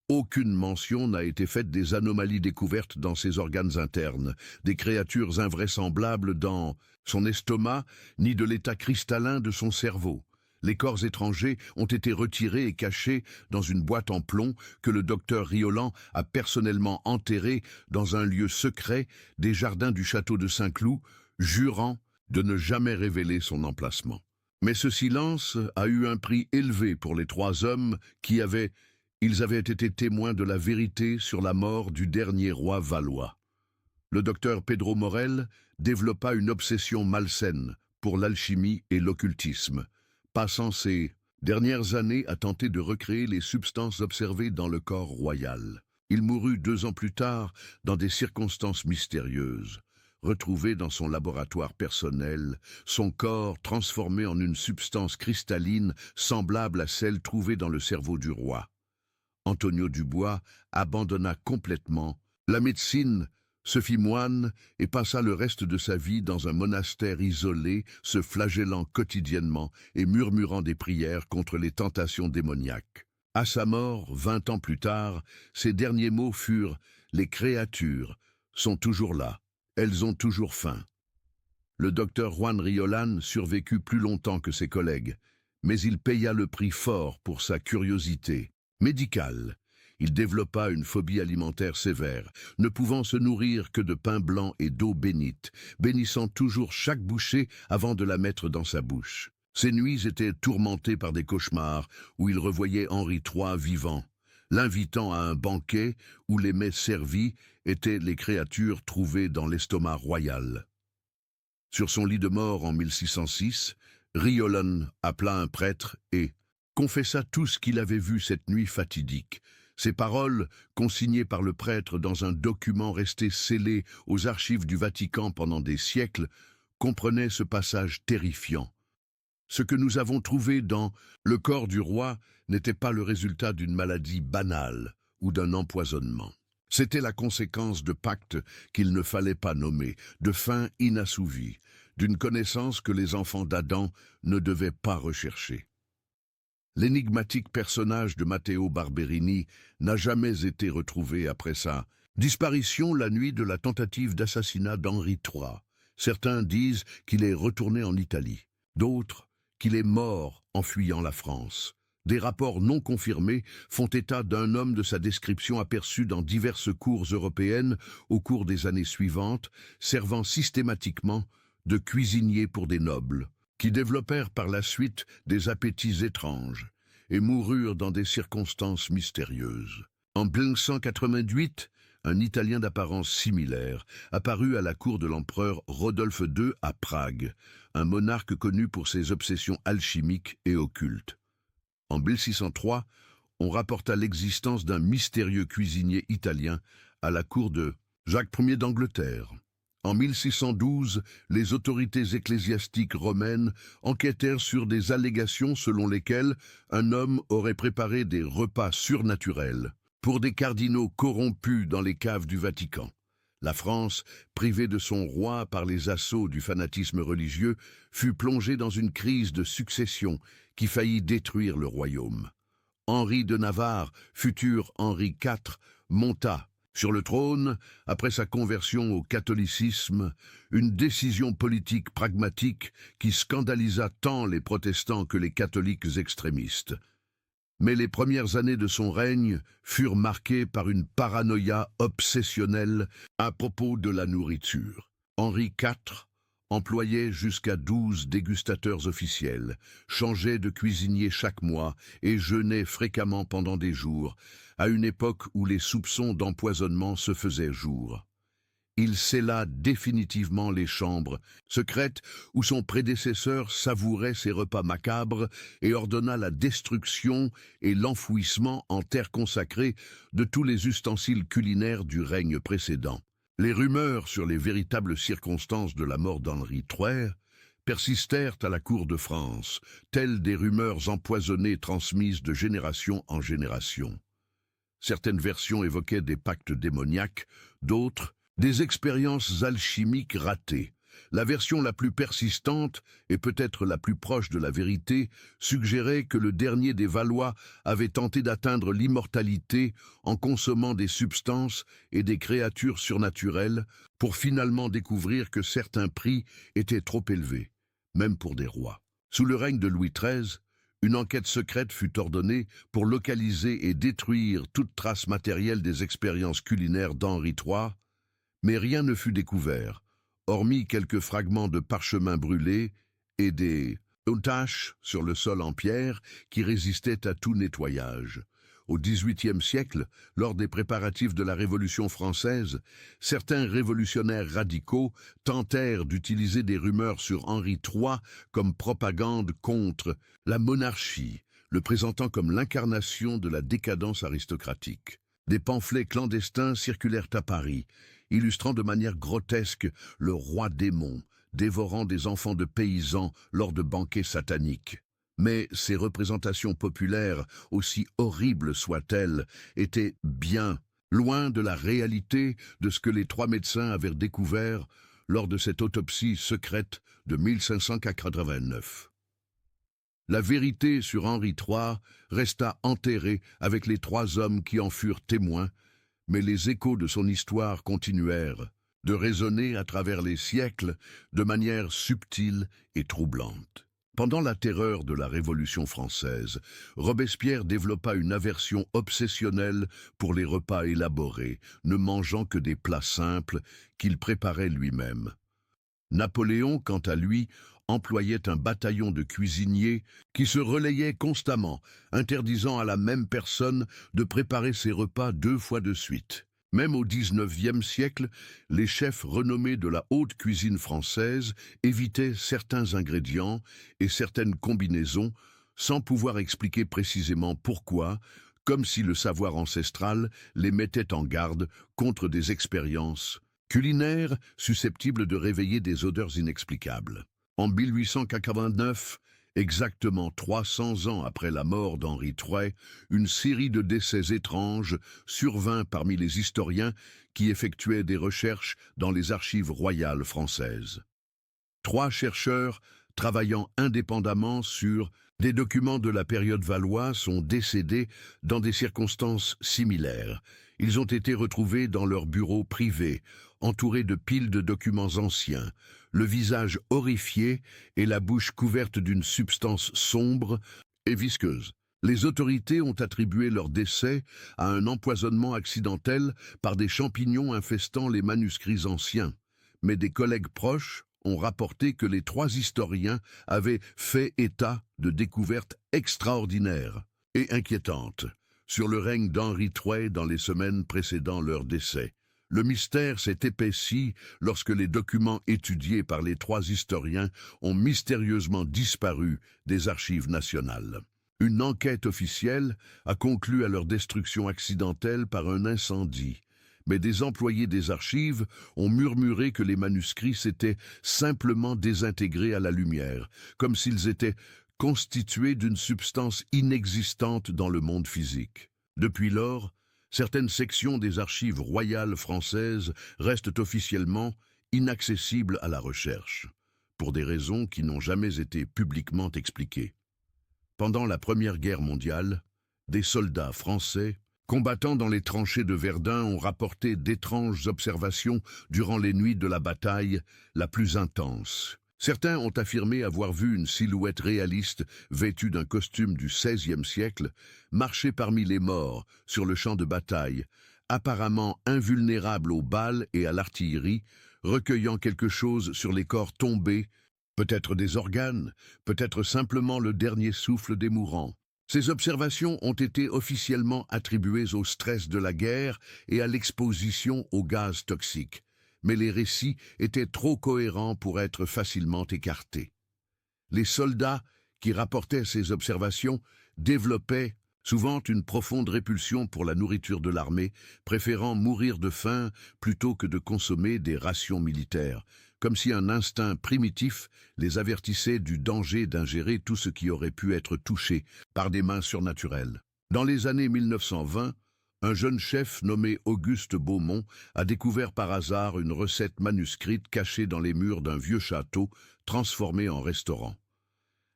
Aucune mention n'a été faite des anomalies découvertes dans ses organes internes, des créatures invraisemblables dans son estomac, ni de l'état cristallin de son cerveau. Les corps étrangers ont été retirés et cachés dans une boîte en plomb que le docteur Riolan a personnellement enterrée dans un lieu secret des jardins du château de Saint-Cloud, jurant de ne jamais révéler son emplacement. Mais ce silence a eu un prix élevé pour les 3 hommes Ils avaient été témoins de la vérité sur la mort du dernier roi valois. Le docteur Pedro Morel développa une obsession malsaine pour l'alchimie et l'occultisme, passant ses dernières années à tenter de recréer les substances observées dans le corps royal. Il mourut 2 ans plus tard dans des circonstances mystérieuses. Retrouvé dans son laboratoire personnel, son corps transformé en une substance cristalline semblable à celle trouvée dans le cerveau du roi. Antonio Dubois abandonna complètement la médecine, se fit moine et passa le reste de sa vie dans un monastère isolé, se flagellant quotidiennement et murmurant des prières contre les tentations démoniaques. À sa mort, 20 ans plus tard, ses derniers mots furent « Les créatures sont toujours là, elles ont toujours faim ». Le docteur Juan Riolan survécut plus longtemps que ses collègues, mais il paya le prix fort pour sa curiosité médicale. Il développa une phobie alimentaire sévère, ne pouvant se nourrir que de pain blanc et d'eau bénite, bénissant toujours chaque bouchée avant de la mettre dans sa bouche. Ses nuits étaient tourmentées par des cauchemars où il revoyait Henri III vivant, l'invitant à un banquet où les mets servis étaient les créatures trouvées dans l'estomac royal. Sur son lit de mort en 1606, Riolan appela un prêtre et confessa tout ce qu'il avait vu cette nuit fatidique, Ces paroles, consignées par le prêtre dans un document resté scellé aux archives du Vatican pendant des siècles, comprenaient ce passage terrifiant. Ce que nous avons trouvé dans le corps du roi n'était pas le résultat d'une maladie banale ou d'un empoisonnement. C'était la conséquence de pactes qu'il ne fallait pas nommer, de fins inassouvies, d'une connaissance que les enfants d'Adam ne devaient pas rechercher. L'énigmatique personnage de Matteo Barberini n'a jamais été retrouvé après sa disparition la nuit de la tentative d'assassinat d'Henri III. Certains disent qu'il est retourné en Italie, d'autres qu'il est mort en fuyant la France. Des rapports non confirmés font état d'un homme de sa description aperçu dans diverses cours européennes au cours des années suivantes, servant systématiquement de cuisinier pour des nobles, qui développèrent par la suite des appétits étranges et moururent dans des circonstances mystérieuses. En 1588, un Italien d'apparence similaire apparut à la cour de l'empereur Rodolphe II à Prague, un monarque connu pour ses obsessions alchimiques et occultes. En 1603, on rapporta l'existence d'un mystérieux cuisinier italien à la cour de Jacques Ier d'Angleterre. En 1612, les autorités ecclésiastiques romaines enquêtèrent sur des allégations selon lesquelles un homme aurait préparé des repas surnaturels pour des cardinaux corrompus dans les caves du Vatican. La France, privée de son roi par les assauts du fanatisme religieux, fut plongée dans une crise de succession qui faillit détruire le royaume. Henri de Navarre, futur Henri IV, monta sur le trône, après sa conversion au catholicisme, une décision politique pragmatique qui scandalisa tant les protestants que les catholiques extrémistes. Mais les premières années de son règne furent marquées par une paranoïa obsessionnelle à propos de la nourriture. Henri IV employait jusqu'à 12 dégustateurs officiels, changeait de cuisinier chaque mois et jeûnait fréquemment pendant des jours, à une époque où les soupçons d'empoisonnement se faisaient jour. Il scella définitivement les chambres secrètes où son prédécesseur savourait ses repas macabres et ordonna la destruction et l'enfouissement en terre consacrée de tous les ustensiles culinaires du règne précédent. Les rumeurs sur les véritables circonstances de la mort d'Henri III persistèrent à la cour de France, telles des rumeurs empoisonnées transmises de génération en génération. Certaines versions évoquaient des pactes démoniaques, d'autres des expériences alchimiques ratées. La version la plus persistante, et peut-être la plus proche de la vérité, suggérait que le dernier des Valois avait tenté d'atteindre l'immortalité en consommant des substances et des créatures surnaturelles pour finalement découvrir que certains prix étaient trop élevés, même pour des rois. Sous le règne de Louis XIII, une enquête secrète fut ordonnée pour localiser et détruire toute trace matérielle des expériences culinaires d'Henri III, mais rien ne fut découvert, hormis quelques fragments de parchemin brûlés et des taches sur le sol en pierre qui résistaient à tout nettoyage. Au XVIIIe siècle, lors des préparatifs de la Révolution française, certains révolutionnaires radicaux tentèrent d'utiliser des rumeurs sur Henri III comme propagande contre la monarchie, le présentant comme l'incarnation de la décadence aristocratique. Des pamphlets clandestins circulèrent à Paris, illustrant de manière grotesque le roi démon, dévorant des enfants de paysans lors de banquets sataniques. Mais ces représentations populaires, aussi horribles soient-elles, étaient bien loin de la réalité de ce que les trois médecins avaient découvert lors de cette autopsie secrète de 1589. La vérité sur Henri III resta enterrée avec les trois hommes qui en furent témoins, mais les échos de son histoire continuèrent de résonner à travers les siècles de manière subtile et troublante. Pendant la terreur de la Révolution française, Robespierre développa une aversion obsessionnelle pour les repas élaborés, ne mangeant que des plats simples qu'il préparait lui-même. Napoléon, quant à lui, employait un bataillon de cuisiniers qui se relayaient constamment, interdisant à la même personne de préparer ses repas 2 fois de suite. Même au XIXe siècle, les chefs renommés de la haute cuisine française évitaient certains ingrédients et certaines combinaisons sans pouvoir expliquer précisément pourquoi, comme si le savoir ancestral les mettait en garde contre des expériences culinaires susceptibles de réveiller des odeurs inexplicables. En 1889, exactement 300 ans après la mort d'Henri III, une série de décès étranges survint parmi les historiens qui effectuaient des recherches dans les archives royales françaises. 3 chercheurs travaillant indépendamment sur des documents de la période Valois sont décédés dans des circonstances similaires. Ils ont été retrouvés dans leur bureau privé, entourés de piles de documents anciens, le visage horrifié et la bouche couverte d'une substance sombre et visqueuse. Les autorités ont attribué leur décès à un empoisonnement accidentel par des champignons infestant les manuscrits anciens. Mais des collègues proches ont rapporté que les 3 historiens avaient fait état de découvertes extraordinaires et inquiétantes sur le règne d'Henri III dans les semaines précédant leur décès. Le mystère s'est épaissi lorsque les documents étudiés par les 3 historiens ont mystérieusement disparu des archives nationales. Une enquête officielle a conclu à leur destruction accidentelle par un incendie, mais des employés des archives ont murmuré que les manuscrits s'étaient simplement désintégrés à la lumière, comme s'ils étaient constitués d'une substance inexistante dans le monde physique. Depuis lors, certaines sections des archives royales françaises restent officiellement inaccessibles à la recherche, pour des raisons qui n'ont jamais été publiquement expliquées. Pendant la Première Guerre mondiale, des soldats français combattant dans les tranchées de Verdun ont rapporté d'étranges observations durant les nuits de la bataille la plus intense. Certains ont affirmé avoir vu une silhouette réaliste vêtue d'un costume du XVIe siècle marcher parmi les morts sur le champ de bataille, apparemment invulnérable aux balles et à l'artillerie, recueillant quelque chose sur les corps tombés, peut-être des organes, peut-être simplement le dernier souffle des mourants. Ces observations ont été officiellement attribuées au stress de la guerre et à l'exposition aux gaz toxiques, mais les récits étaient trop cohérents pour être facilement écartés. Les soldats qui rapportaient ces observations développaient souvent une profonde répulsion pour la nourriture de l'armée, préférant mourir de faim plutôt que de consommer des rations militaires, comme si un instinct primitif les avertissait du danger d'ingérer tout ce qui aurait pu être touché par des mains surnaturelles. Dans les années 1920, un jeune chef nommé Auguste Beaumont a découvert par hasard une recette manuscrite cachée dans les murs d'un vieux château transformé en restaurant.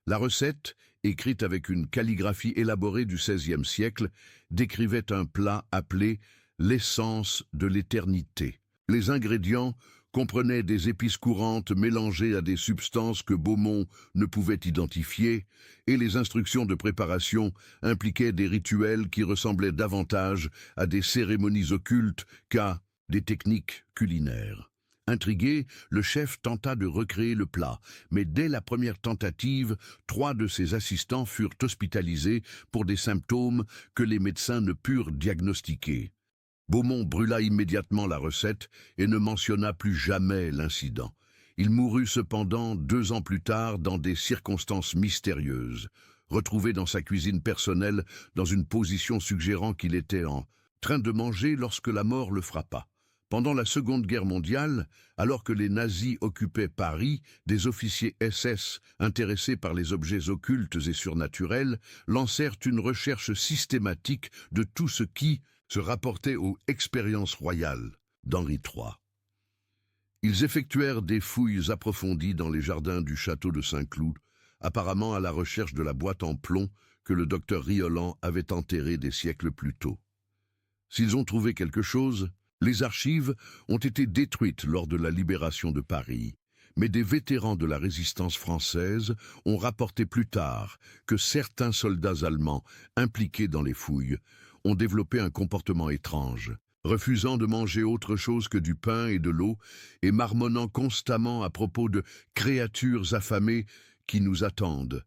La recette, écrite avec une calligraphie élaborée du XVIe siècle, décrivait un plat appelé « l'essence de l'éternité ». Les ingrédients comprenaient des épices courantes mélangées à des substances que Beaumont ne pouvait identifier, et les instructions de préparation impliquaient des rituels qui ressemblaient davantage à des cérémonies occultes qu'à des techniques culinaires. Intrigué, le chef tenta de recréer le plat, mais dès la première tentative, 3 de ses assistants furent hospitalisés pour des symptômes que les médecins ne purent diagnostiquer. Beaumont brûla immédiatement la recette et ne mentionna plus jamais l'incident. Il mourut cependant 2 ans plus tard dans des circonstances mystérieuses, retrouvé dans sa cuisine personnelle dans une position suggérant qu'il était en train de manger lorsque la mort le frappa. Pendant la Seconde Guerre mondiale, alors que les nazis occupaient Paris, des officiers SS, intéressés par les objets occultes et surnaturels, lancèrent une recherche systématique de tout ce qui se rapportait aux expériences royales d'Henri III. Ils effectuèrent des fouilles approfondies dans les jardins du château de Saint-Cloud, apparemment à la recherche de la boîte en plomb que le docteur Rioland avait enterrée des siècles plus tôt. S'ils ont trouvé quelque chose, les archives ont été détruites lors de la libération de Paris, mais des vétérans de la résistance française ont rapporté plus tard que certains soldats allemands impliqués dans les fouilles ont développé un comportement étrange, refusant de manger autre chose que du pain et de l'eau et marmonnant constamment à propos de créatures affamées qui nous attendent.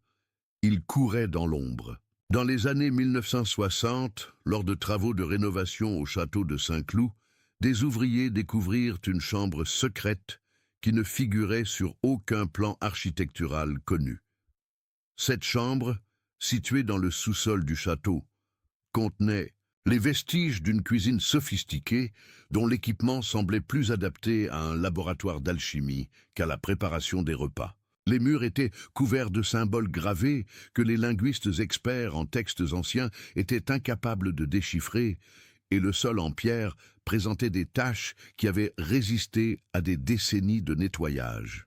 Ils couraient dans l'ombre. Dans les années 1960, lors de travaux de rénovation au château de Saint-Cloud, des ouvriers découvrirent une chambre secrète qui ne figurait sur aucun plan architectural connu. Cette chambre, située dans le sous-sol du château, contenait les vestiges d'une cuisine sophistiquée dont l'équipement semblait plus adapté à un laboratoire d'alchimie qu'à la préparation des repas. Les murs étaient couverts de symboles gravés que les linguistes experts en textes anciens étaient incapables de déchiffrer, et le sol en pierre présentait des taches qui avaient résisté à des décennies de nettoyage.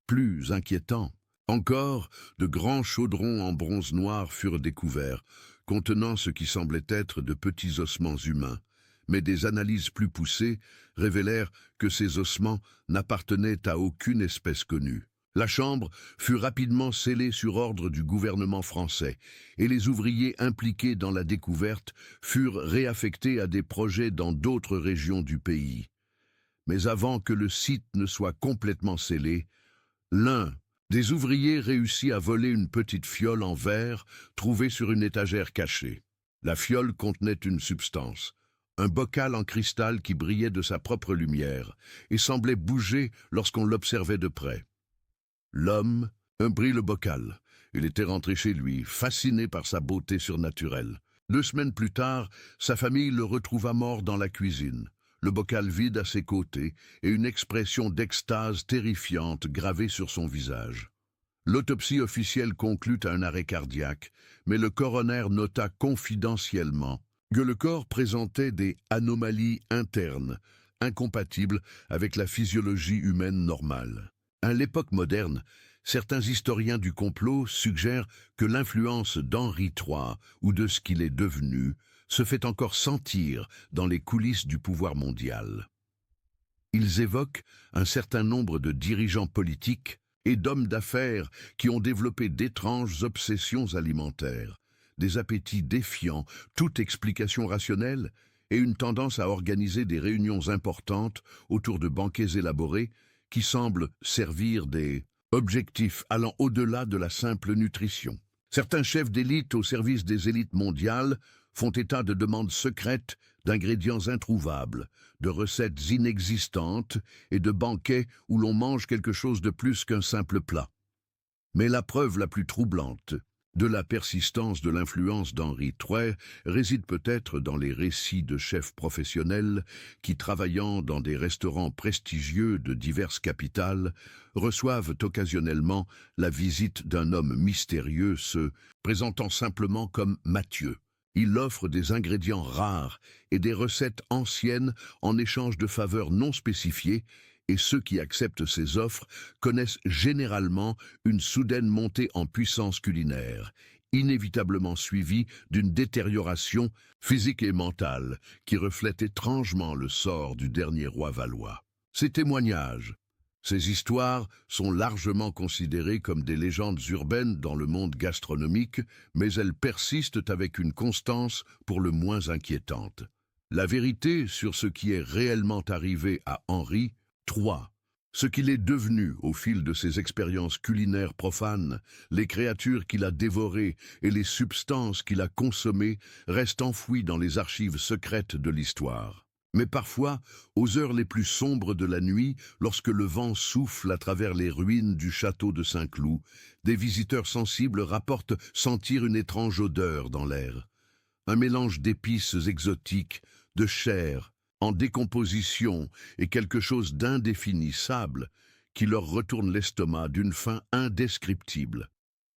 Plus inquiétant encore, de grands chaudrons en bronze noir furent découverts, contenant ce qui semblait être de petits ossements humains. Mais des analyses plus poussées révélèrent que ces ossements n'appartenaient à aucune espèce connue. La chambre fut rapidement scellée sur ordre du gouvernement français, et les ouvriers impliqués dans la découverte furent réaffectés à des projets dans d'autres régions du pays. Mais avant que le site ne soit complètement scellé, l'un des ouvriers réussit à voler une petite fiole en verre trouvée sur une étagère cachée. La fiole contenait une substance, un bocal en cristal qui brillait de sa propre lumière et semblait bouger lorsqu'on l'observait de près. L'homme prit le bocal. Il était rentré chez lui, fasciné par sa beauté surnaturelle. 2 semaines plus tard, sa famille le retrouva mort dans la cuisine, le bocal vide à ses côtés et une expression d'extase terrifiante gravée sur son visage. L'autopsie officielle conclut à un arrêt cardiaque, mais le coroner nota confidentiellement que le corps présentait des anomalies internes, incompatibles avec la physiologie humaine normale. À l'époque moderne, certains historiens du complot suggèrent que l'influence d'Henri III ou de ce qu'il est devenu se fait encore sentir dans les coulisses du pouvoir mondial. Ils évoquent un certain nombre de dirigeants politiques et d'hommes d'affaires qui ont développé d'étranges obsessions alimentaires, des appétits défiant toute explication rationnelle et une tendance à organiser des réunions importantes autour de banquets élaborés qui semblent servir des objectifs allant au-delà de la simple nutrition. Certains chefs d'élite au service des élites mondiales font état de demandes secrètes d'ingrédients introuvables, de recettes inexistantes et de banquets où l'on mange quelque chose de plus qu'un simple plat. Mais la preuve la plus troublante de la persistance de l'influence d'Henri III réside peut-être dans les récits de chefs professionnels qui, travaillant dans des restaurants prestigieux de diverses capitales, reçoivent occasionnellement la visite d'un homme mystérieux se présentant simplement comme Mathieu. Il offre des ingrédients rares et des recettes anciennes en échange de faveurs non spécifiées, et ceux qui acceptent ces offres connaissent généralement une soudaine montée en puissance culinaire, inévitablement suivie d'une détérioration physique et mentale qui reflète étrangement le sort du dernier roi valois. Ces témoignages, ces histoires sont largement considérées comme des légendes urbaines dans le monde gastronomique, mais elles persistent avec une constance pour le moins inquiétante. La vérité sur ce qui est réellement arrivé à Henri III, ce qu'il est devenu au fil de ses expériences culinaires profanes, les créatures qu'il a dévorées et les substances qu'il a consommées restent enfouies dans les archives secrètes de l'histoire. Mais parfois, aux heures les plus sombres de la nuit, lorsque le vent souffle à travers les ruines du château de Saint-Cloud, des visiteurs sensibles rapportent sentir une étrange odeur dans l'air. Un mélange d'épices exotiques, de chair en décomposition et quelque chose d'indéfinissable qui leur retourne l'estomac d'une faim indescriptible.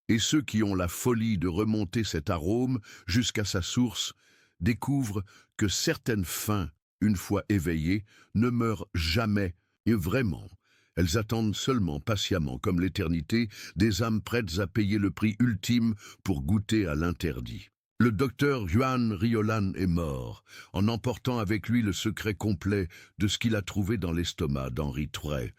Et ceux qui ont la folie de remonter cet arôme jusqu'à sa source découvrent que certaines faims, une fois éveillées, ne meurent jamais, et vraiment. Elles attendent seulement patiemment, comme l'éternité, des âmes prêtes à payer le prix ultime pour goûter à l'interdit. Le docteur Juan Riolan est mort, en emportant avec lui le secret complet de ce qu'il a trouvé dans l'estomac d'Henri III.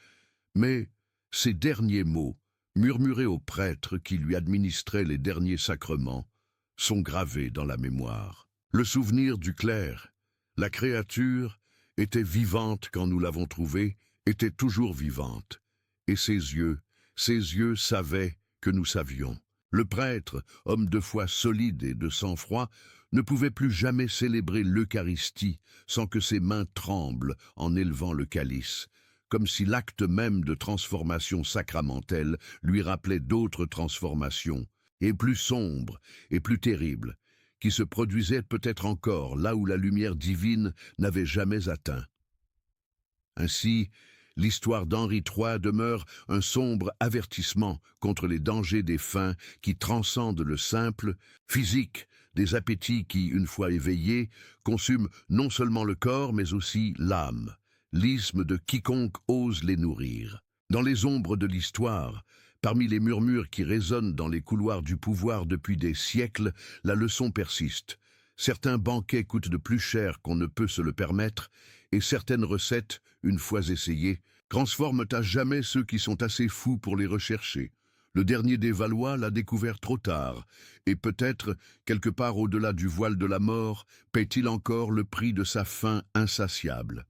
Mais ces derniers mots, murmurés au prêtre qui lui administrait les derniers sacrements, sont gravés dans la mémoire. Le souvenir du clerc, la créature, était vivante quand nous l'avons trouvée, était toujours vivante. Et ses yeux savaient que nous savions. Le prêtre, homme de foi solide et de sang-froid, ne pouvait plus jamais célébrer l'Eucharistie sans que ses mains tremblent en élevant le calice, comme si l'acte même de transformation sacramentelle lui rappelait d'autres transformations, et plus sombres et plus terribles, qui se produisait peut-être encore là où la lumière divine n'avait jamais atteint. Ainsi, l'histoire d'Henri III demeure un sombre avertissement contre les dangers des fins qui transcendent le simple, physique, des appétits qui, une fois éveillés, consument non seulement le corps mais aussi l'âme, l'isthme de quiconque ose les nourrir. Dans les ombres de l'histoire, parmi les murmures qui résonnent dans les couloirs du pouvoir depuis des siècles, la leçon persiste. Certains banquets coûtent de plus cher qu'on ne peut se le permettre, et certaines recettes, une fois essayées, transforment à jamais ceux qui sont assez fous pour les rechercher. Le dernier des Valois l'a découvert trop tard, et peut-être, quelque part au-delà du voile de la mort, paie-t-il encore le prix de sa faim insatiable.